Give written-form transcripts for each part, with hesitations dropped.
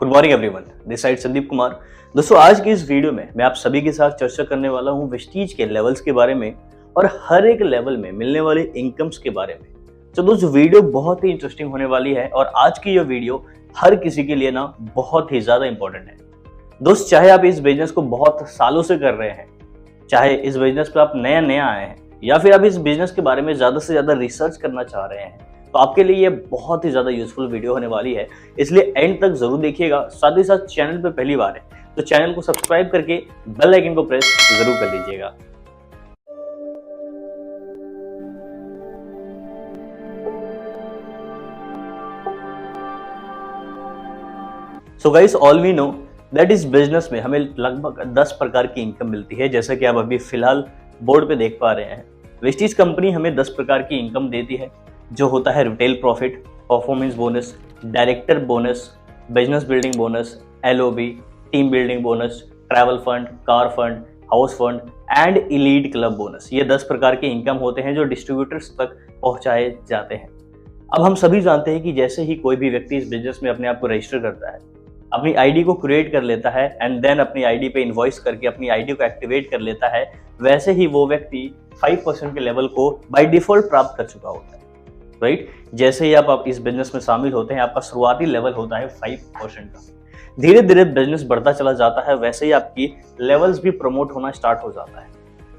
Good morning everyone, this side Sandeep Kumar. दोस्तों, आज की इस वीडियो में मैं आप सभी के साथ चर्चा करने वाला हूं वेस्टीज के लेवल्स के बारे में और हर एक लेवल में मिलने वाले इनकम्स के बारे में। तो दोस्तों, वीडियो बहुत ही इंटरेस्टिंग होने वाली है और आज की ये वीडियो हर किसी के लिए ना बहुत ही ज्यादा इंपॉर्टेंट है। दोस्त, चाहे आप इस बिजनेस को बहुत सालों से कर रहे हैं, चाहे इस बिजनेस पे आप नया आए हैं या फिर आप इस बिजनेस के बारे में ज्यादा से ज्यादा रिसर्च करना चाह रहे हैं, तो आपके लिए ये बहुत ही ज्यादा यूजफुल वीडियो होने वाली है। इसलिए एंड तक जरूर देखिएगा। साथ ही साथ चैनल पे पहली बार है तो चैनल को सब्सक्राइब करके बेल आइकन को प्रेस जरूर कर लीजिएगा। So guys, all we know that इस बिजनेस में हमें लगभग 10 प्रकार की इनकम मिलती है। जैसा कि आप अभी फिलहाल बोर्ड पे देख पा रहे हैं, वेस्टीज कंपनी हमें 10 प्रकार की इनकम देती है, जो होता है retail profit, performance bonus, director bonus, business building bonus, LOB, team building bonus, travel fund, car fund, house fund and elite club bonus. ये 10 प्रकार के इनकम होते हैं जो डिस्ट्रीब्यूटर्स तक पहुंचाए जाते हैं। अब हम सभी जानते हैं कि जैसे ही कोई भी व्यक्ति इस बिजनेस में अपने आप को रजिस्टर करता है, अपनी आईडी को क्रिएट कर लेता है एंड देन अपनी आईडी पे इनवॉइस करके अपनी आईडी को एक्टिवेट कर लेता है, वैसे ही वो व्यक्ति 5% के लेवल को बाय डिफॉल्ट प्राप्त कर चुका होता है। राइट? जैसे ही आप इस बिजनेस में शामिल होते हैं, आपका शुरुआती लेवल होता है 5% का। धीरे धीरे बिजनेस बढ़ता चला जाता है, वैसे ही आपकी लेवल्स भी प्रमोट होना स्टार्ट हो जाता है।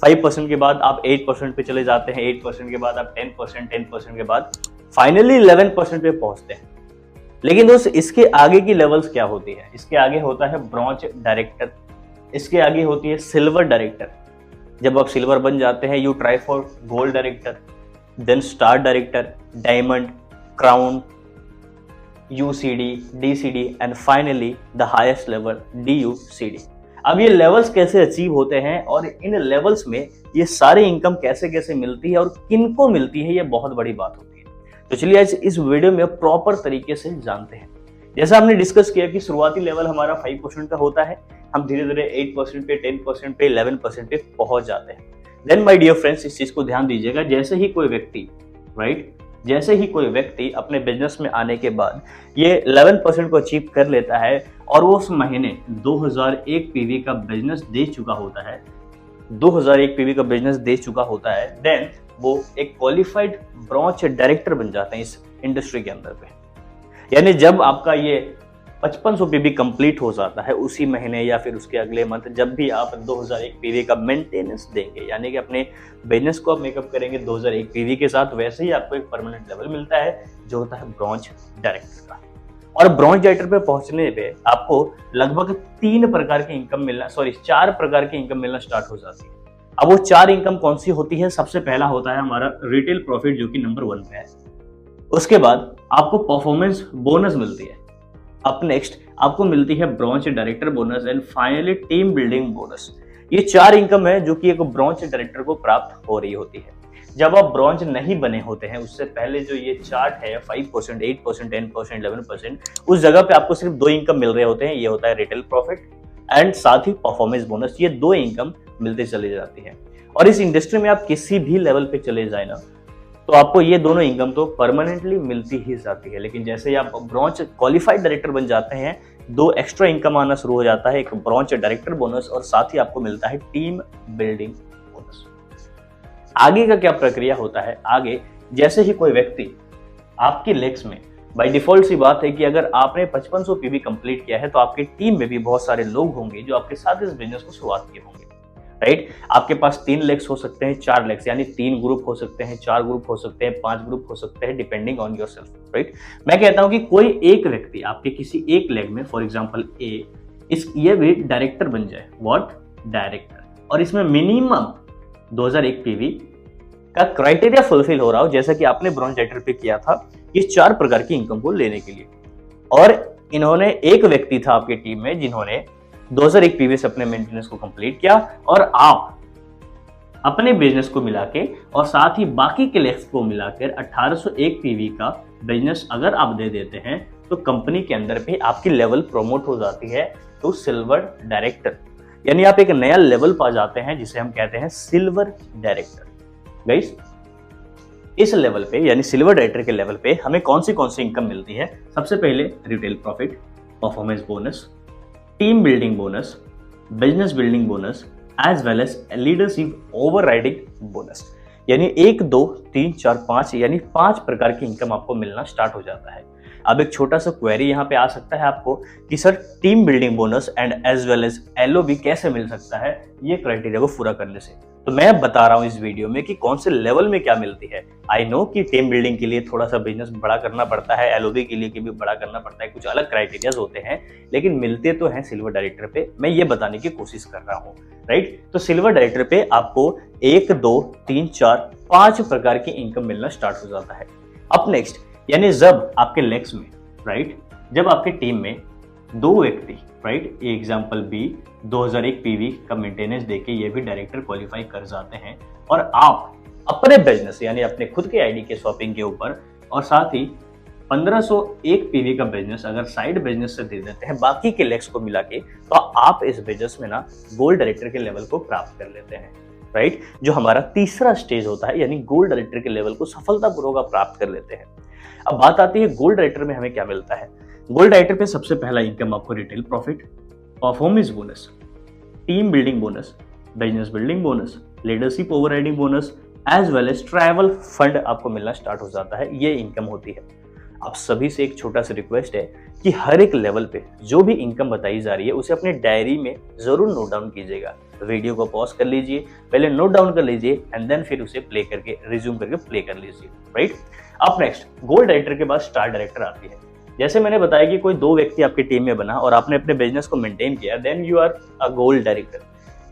5% के बाद आप 8% पे चले जाते हैं, 8% के बाद आप 10%, 10% के बाद फाइनली 11% पे पहुंचते हैं। लेकिन दोस्त, इसके आगे की लेवल्स क्या होती है? इसके आगे होता है ब्रॉन्ज डायरेक्टर, इसके आगे होती है सिल्वर डायरेक्टर। जब आप सिल्वर बन जाते हैं, you try for gold director, then star director, diamond, crown, UCD, DCD and finally the highest level DUCD। अब ये लेवल्स कैसे अचीव होते हैं और इन लेवल्स में ये सारी इनकम कैसे कैसे मिलती है और किनको मिलती है, ये बहुत बड़ी बात होती है। तो चलिए आज इस वीडियो में प्रॉपर तरीके से जानते हैं। जैसा हमने डिस्कस किया कि शुरुआती लेवल हमारा 5% का होता है, हम धीरे धीरे 8% पे, 10% पे, 11% पे पहुंच जाते हैं। देन माय डियर फ्रेंड्स, इस चीज को ध्यान दीजिएगा, जैसे ही कोई व्यक्ति जैसे ही कोई व्यक्ति अपने बिजनेस में आने के बाद ये 11% को अचीव कर लेता है और वो उस महीने 2001 PV का बिजनेस दे चुका होता है, 2001 PV का बिजनेस दे चुका होता है, देन वो एक क्वालिफाइड ब्रॉन्ज डायरेक्टर बन जाते हैं इस इंडस्ट्री के अंदर पे। यानी जब आपका ये 5500 PV कंप्लीट हो जाता है उसी महीने या फिर उसके अगले मंथ, जब भी आप 2001 PV का मेंटेनेंस देंगे, यानी कि अपने बिजनेस को आप मेकअप करेंगे 2001 PV के साथ, वैसे ही आपको एक परमानेंट लेवल मिलता है जो होता है ब्रॉन्ज डायरेक्टर का। और ब्रॉन्ज डायरेक्टर पे पहुंचने पे आपको लगभग 4 प्रकार की इनकम मिलना स्टार्ट हो जाती है। अब वो 4 इनकम कौन सी होती है? सबसे पहला होता है हमारा रिटेल प्रॉफिट, जो कि नंबर 1 पे है। उसके बाद आपको परफॉर्मेंस बोनस मिलती है। अब नेक्स्ट आपको मिलती है bronze director bonus and finally team building bonus. ये 4 इनकम है जो कि एक ब्रॉन्ज डायरेक्टर को प्राप्त हो रही होती है। जब आप ब्रॉन्ज नहीं बने होते हैं, उससे पहले जो ये चार्ट है 5%, 8%, 10%, 11%, उस जगह पे आपको सिर्फ 2 इनकम मिल रहे होते हैं। ये होता है रिटेल प्रॉफिट एंड साथ ही परफॉर्मेंस बोनस। ये 2 इनकम मिलते चली जाती है। और इस इंडस्ट्री में आप किसी भी लेवल पे चले जाए ना, तो आपको ये दोनों इनकम तो परमानेंटली मिलती ही जाती है। लेकिन जैसे ही आप ब्रॉन्ज क्वालिफाइड डायरेक्टर बन जाते हैं, 2 एक्स्ट्रा इनकम आना शुरू हो जाता है, एक ब्रॉन्ज डायरेक्टर बोनस और साथ ही आपको मिलता है टीम बिल्डिंग बोनस। आगे का क्या प्रक्रिया होता है? आगे जैसे ही कोई व्यक्ति आपकी लेग्स में, बाय डिफॉल्ट सी बात है कि अगर आपने 5500 PV कंप्लीट किया है तो आपकी टीम में भी बहुत सारे लोग होंगे जो आपके साथ इस बिजनेस को शुरुआत किए होंगे। राइट? आपके पास 3 लेग्स हो सकते हैं, 4 लेग्स, यानी 3 ग्रुप हो सकते हैं, 4 ग्रुप हो सकते हैं, 5 ग्रुप हो सकते हैं, डिपेंडिंग ऑन योरसेल्फ। राइट? मैं कहता हूं कि कोई एक व्यक्ति आपके किसी एक लेग में, फॉर एग्जांपल ये भी डायरेक्टर बन जाए। व्हाट? डायरेक्टर। और इसमें मिनिमम 2001 PV का क्राइटेरिया फुलफिल हो रहा हो, जैसा कि आपने ब्रॉन्ज डायरेक्टर पे किया था, ये 4 प्रकार की इनकम को लेने के लिए। और इन्होंने एक व्यक्ति था आपकी टीम में जिन्होंने 2001 PV से अपने मेंटेनेंस को कंप्लीट किया, और आप अपने बिजनेस को मिला के और साथ ही बाकी के लेग्स को मिलाकर 1801 PV का बिजनेस अगर आप दे देते हैं तो कंपनी के अंदर पे आपकी लेवल प्रमोट हो जाती है टू सिल्वर डायरेक्टर। यानी आप एक नया लेवल पा जाते हैं जिसे हम कहते हैं सिल्वर डायरेक्टर। गाइस, इस लेवल पे यानी सिल्वर डायरेक्टर के लेवल पे हमें कौन सी इनकम मिलती है? सबसे पहले retail profit, performance bonus, team building bonus, business building bonus as well as leadership overriding bonus. यानी 1, 2, 3, 4, 5 यानी 5 प्रकार की इनकम आपको मिलना स्टार्ट हो जाता है। अब एक छोटा सा क्वेरी यहाँ पे आ सकता है आपको कि sir team building bonus and as well as LOB कैसे मिल सकता है ये क्राइटेरिया को पूरा करने से। तो मैं बता रहा हूँ इस वीडियो में कि कौन से लेवल में क्या मिलती है। आई नो कि टीम बिल्डिंग के लिए थोड़ा सा बिजनेस बड़ा करना पड़ता है, एलओबी के लिए भी बड़ा करना पड़ता है, कुछ अलग क्राइटेरियाज होते हैं, लेकिन मिलते तो हैं सिल्वर डायरेक्टर पे। मैं ये बताने की कोशिश कर रहा हूँ, राइट। तो सिल्वर डायरेक्टर पे आपको 1, 2, 3, 4, 5 प्रकार की इनकम मिलना स्टार्ट हो जाता है। अब नेक्स्ट यानी जब आपके लेग्स में, राइट, जब आपके टीम में 2 व्यक्ति, राइट, एग्जाम्पल बी 2001 पीवी का मेंटेनेंस देके ये भी डायरेक्टर क्वालिफाई कर जाते हैं और आप अपने बिजनेस यानी अपने खुद के आईडी के शॉपिंग के ऊपर और साथ ही 1501 पीवी का बिजनेस अगर साइड बिजनेस से दे देते हैं बाकी के लेग्स को मिला के, तो आप इस बिजनेस में ना गोल्ड डायरेक्टर के लेवल को प्राप्त कर लेते हैं, राइट। जो हमारा तीसरा स्टेज होता है यानी गोल्ड डायरेक्टर के लेवल को सफलतापूर्वक प्राप्त कर लेते हैं। अब बात आती है गोल्ड डायरेक्टर में हमें क्या मिलता है। गोल्ड डायरेक्टर पे सबसे पहला इनकम आपको retail profit, performance bonus, team building bonus, business building bonus, leadership overriding bonus as well as travel fund आपको मिलना स्टार्ट हो जाता है। ये इनकम होती है। आप सभी से एक छोटा सा रिक्वेस्ट है कि हर एक लेवल पे जो भी इनकम बताई जा रही है उसे अपने डायरी में जरूर नोट डाउन कीजिएगा। वीडियो को पॉज कर लीजिए, पहले नोट डाउन कर लीजिए एंड देन फिर उसे प्ले करके रिज्यूम करके प्ले कर लीजिए, राइट। अब नेक्स्ट गोल्ड डायरेक्टर के बाद स्टार डायरेक्टर आती है। जैसे मैंने बताया कि कोई 2 व्यक्ति आपकी टीम में बना और आपने अपने बिजनेस को मेंटेन किया, then you are a gold director.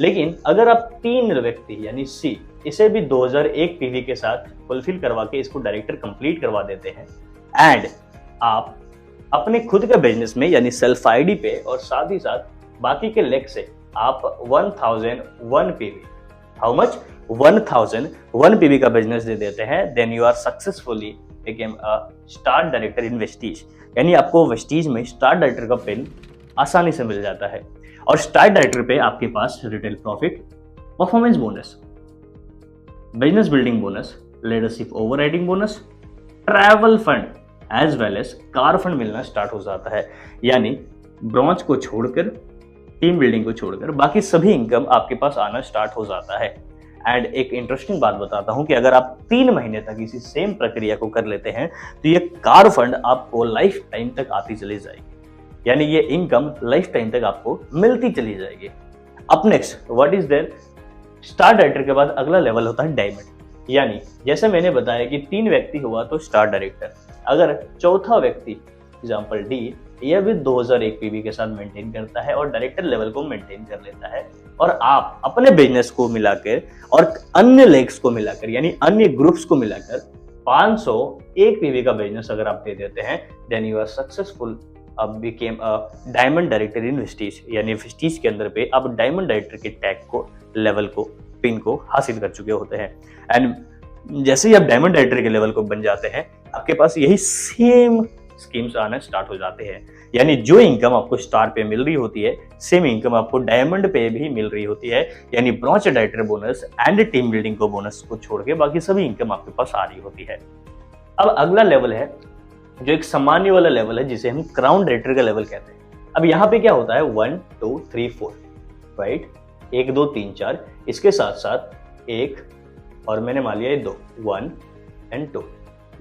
लेकिन अगर आप 3 व्यक्ति यानी सी इसे भी 2001 पीवी के साथ फुलफिल करवा के इसको डायरेक्टर कंप्लीट करवा देते हैं एंड आप अपने खुद के बिजनेस में यानी सेल्फ आईडी पे और साथ ही साथ बाकी के लेग से आप 1001 पीवी, हाउ मच, 1001 पीवी का बिजनेस दे देते हैं, then you are successfully became a star director in Vestige. यानी आपको वेस्टीज में स्टार डायरेक्टर का पिन आसानी से मिल जाता है। और स्टार डायरेक्टर पे आपके पास retail profit, performance bonus, business building bonus, leadership overriding bonus, travel fund as well as car fund मिलना स्टार्ट हो जाता है। यानी ब्रॉन्ज को छोड़कर, टीम बिल्डिंग को छोड़कर बाकी सभी इनकम आपके पास आना स्टार्ट हो जाता है। एंड एक इंटरेस्टिंग बात बताता हूं कि अगर आप 3 महीने तक इसी सेम प्रक्रिया को कर लेते हैं तो ये कार फंड आपको लाइफ टाइम तक आती चली जाएगी। यानी ये इनकम लाइफ टाइम तक आपको मिलती चली जाएगी। अब next what is there, star director के बाद अगला लेवल होता है डायमंड। यानी जैसे मैंने बताया कि 3 व्यक्ति हुआ तो स्टार डायरेक्टर, अगर चौथा व्यक्ति एग्जाम्पल डी यह भी 2001 पीवी के साथ मेंटेन करता है और डायरेक्टर लेवल को मेंटेन कर लेता है और आप अपने बिजनेस को मिलाकर और अन्य लेग्स को मिलाकर यानी अन्य ग्रुप्स को मिलाकर 501 पीवी का बिजनेस अगर आप दे देते हैं, देन यू आर सक्सेसफुल अब became a diamond director in Vestige. यानी वेस्टीज के अंदर पे आप डायमंड डायरेक्टर के टैग को, लेवल को, पिन को हासिल कर चुके होते हैं। एंड जैसे ही आप डायमंड डायरेक्टर के लेवल को बन जाते हैं आपके पास यही सेम स्कीम्स आना स्टार्ट हो जाते हैं। यानी जो इनकम आपको स्टार पे मिल रही होती है सेम इनकम आपको डायमंड पे भी मिल रही होती है। यानी bronze director bonus and team building को बोनस को छोड़ के बाकी सभी इनकम आपके पास आ रही होती है। अब अगला लेवल है जो एक सामान्य वाला लेवल है जिसे हम क्राउन डायरेक्टर का लेवल कहते हैं। अब यहाँ पे क्या होता है 1, 2, 3, 4, राइट, 1, 2, 3, 4, इसके साथ साथ 1 और मैंने मान लिया 2, 1 एंड 2,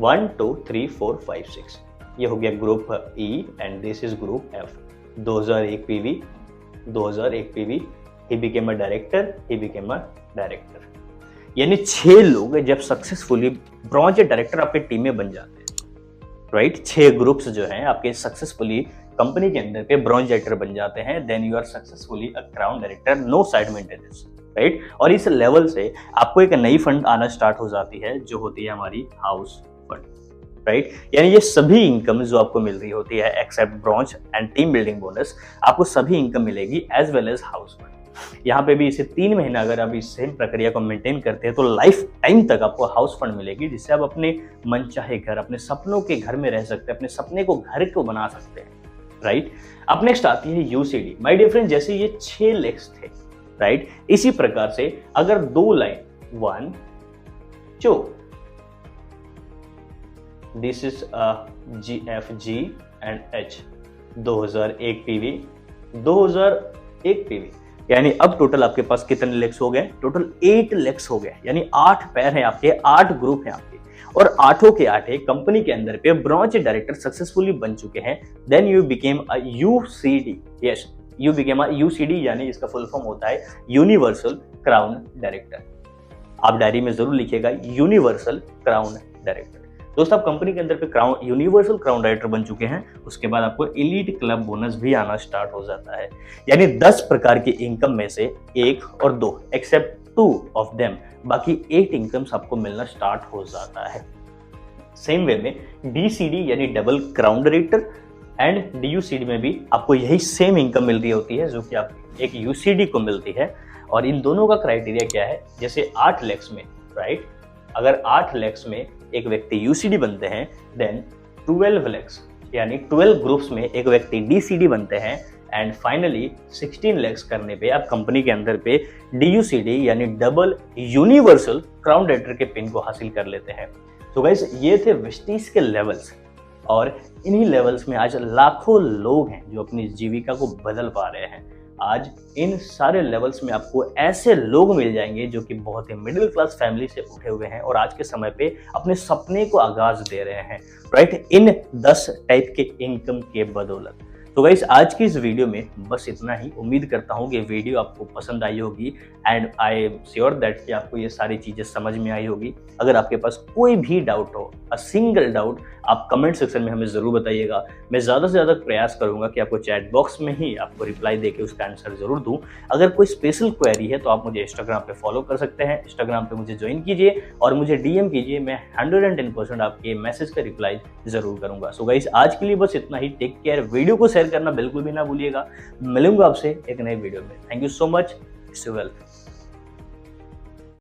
1, 2, 3, 4, 5, 6, ये हो गया group E and this is group F. 2001 PV, 2001 PV, he became a director, he became a director. यानी 6 लोग जब सक्सेसफुली ब्रॉन्ज डायरेक्टर आपके टीम में बन जाते हैं, राइट, 6 ग्रुप्स जो हैं आपके सक्सेसफुली कंपनी के अंदर पे ब्रॉन्ज डायरेक्टर बन जाते हैं, then you are successfully a crown director, no side maintenance, right. और इस लेवल से आपको एक नई फंड आना स्टार्ट हो जाती है जो होती है हमारी हाउस फंड, राइट। यानी ये सभी इनकम जो आपको मिल रही होती है except bronze and team building bonus, आपको सभी इनकम मिलेगी as well as house fund. यहाँ पे भी इसे 3 महीना अगर आप इस सेम प्रक्रिया को मेंटेन करते हैं तो लाइफ टाइम तक आपको हाउस फंड मिलेगी जिससे आप अपने मनचाहे घर, अपने सपनों के घर में रह सकते हैं, अपने सपने को घर को बना सकते हैं, राइट। अब नेक्स्ट आती है यूसीडी। माय डियर फ्रेंड, जैसे ये 6 लेग्स थे, राइट, इसी प्रकार से अगर 2 line 1, 2, this is G, F, G and H, 2001 PV, 2001 PV, यानी अब टोटल आपके पास कितने लेग्स हो गए? टोटल 8 लेग्स हो गए, यानी 8 पैर हैं आपके, 8 ग्रुप हैं आपके, और 8 के 8 कंपनी के अंदर पे ब्रांच डायरेक्टर सक्सेसफुली बन चुके हैं। Then you became a UCD. Yes, you became a UCD, यानी इसका फुल फॉर्म होता है यूनिवर्सल क्राउन डायरेक्टर। आप डायरी में जरूर लिखिएगा, यूनिवर्सल क्राउन डायरेक्टर। दोस्तों, आप कंपनी के अंदर पे क्राउन यूनिवर्सल क्राउन डायरेक्टर बन चुके हैं, उसके बाद आपको एलीट क्लब बोनस भी आना स्टार्ट हो जाता है। यानी 10 प्रकार की इनकम में से 1 और 2 एक्सेप्ट 2 ऑफ देम, बाकी 8 इनकम्स आपको मिलना स्टार्ट हो जाता है। सेम वे में डीसीडी यानी डबल क्राउन डायरेक्टर एंड डीयूसीडी में भी आपको यही सेम इनकम मिल रही होती है जो कि आप एक यूसीडी को मिलती है। और इन दोनों का क्राइटेरिया क्या है? जैसे 8 लैक्स में, राइट, अगर 8 लैक्स में एक व्यक्ति यूसीडी बनते हैं, देन 12 लैक्स यानी 12 ग्रुप्स में एक व्यक्ति डीसीडी बनते हैं, एंड फाइनली 16 लैक्स करने पे आप कंपनी के अंदर पे डीयूसीडी यानी डबल यूनिवर्सल क्राउन डायरेक्टर के पिन को हासिल कर लेते हैं। तो गाइस, ये थे विस्टीज के लेवल्स, और इन्हीं लेवल्स में आज लाखों लोग हैं जो अपनी जीविका को बदल पा रहे हैं। आज इन सारे लेवल्स में आपको ऐसे लोग मिल जाएंगे जो कि बहुत ही मिडिल क्लास फैमिली से उठे हुए हैं और आज के समय पे अपने सपने को आगाज दे रहे हैं, राइट, इन 10 टाइप के इनकम के बदौलत। तो गाइस, आज की इस वीडियो में बस इतना ही। उम्मीद करता हूँ कि वीडियो आपको पसंद आई होगी, and I am sure that कि आपको ये सारी चीजें समझ में आई होगी। अगर आपके पास कोई भी डाउट हो, अ सिंगल डाउट, आप कमेंट सेक्शन में हमें जरूर बताइएगा। मैं ज्यादा से ज्यादा प्रयास करूंगा कि आपको चैट बॉक्स में ही आपको रिप्लाई देके उसका आंसर जरूर दूं। अगर कोई स्पेशल क्वेरी है तो आप मुझे इंस्टाग्राम पे फॉलो कर सकते हैं, इंस्टाग्राम पे मुझे ज्वाइन कीजिए और मुझे डीएम कीजिए। मैं 110% आपके मैसेज का रिप्लाई जरूर करूंगा। सो गाइस, आज के लिए बस इतना ही। Take care. वीडियो को शेयर करना बिल्कुल भी ना भूलिएगा। मिलूंगा आपसे एक नई वीडियो में। Thank you so much. Stay well.